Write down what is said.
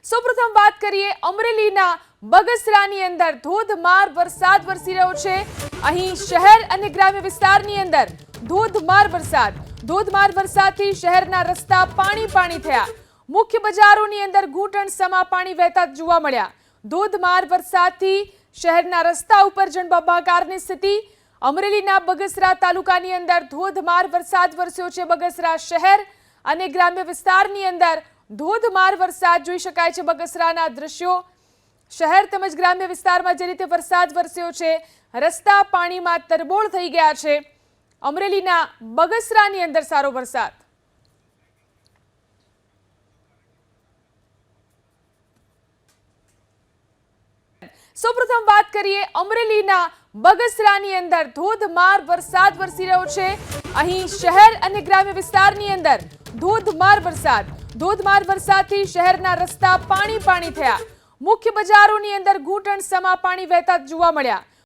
સૌપ્રથમ વાત કરીએ અમરેલીના બગસરાની અંદર ધોધમાર વરસાદ વરસી રહ્યો છે। અહીં શહેર અને ગ્રામ્ય વિસ્તારની અંદર ધોધમાર વરસાદથી શહેરના રસ્તા પાણી થયા। મુખ્ય બજારોની અંદર ઘૂંટણ સમા પાણી વહેતા જોવા મળ્યા। ધોધમાર વરસાદથી શહેરના રસ્તા ઉપર જળબંબાકારની સ્થિતિ। અમરેલીના બગસરા તાલુકાની અંદર ધોધમાર વરસાદ વરસ્યો છે। બગસરા શહેર અને ગ્રામ્ય વિસ્તારની અંદર ધોધમાર વરસાદ જોઈ શકાય છે। બગસરાના દ્રશ્યો શહેર તેમજ ગ્રામ્ય વિસ્તારમાં જે રીતે વરસાદ વરસ્યો છે, રસ્તા પાણીમાં તરબોળ થઈ ગયા છે। અમરેલીના બગસરાની અંદર સારો વરસાદ। સૌપ્રથમ વાત કરીએ અમરેલીના બગસરાની અંદર ધોધમાર વરસાદ વરસી રહ્યો છે। અહીં શહેર અને ગ્રામ્ય વિસ્તારની અંદર ધોધમાર વરસાદથી શહેરના રસ્તા પાણી થયા। મુખ્ય બજારોની અંદર ઘૂંટણ સમા પાણી વહેતા જોવા મળ્યા।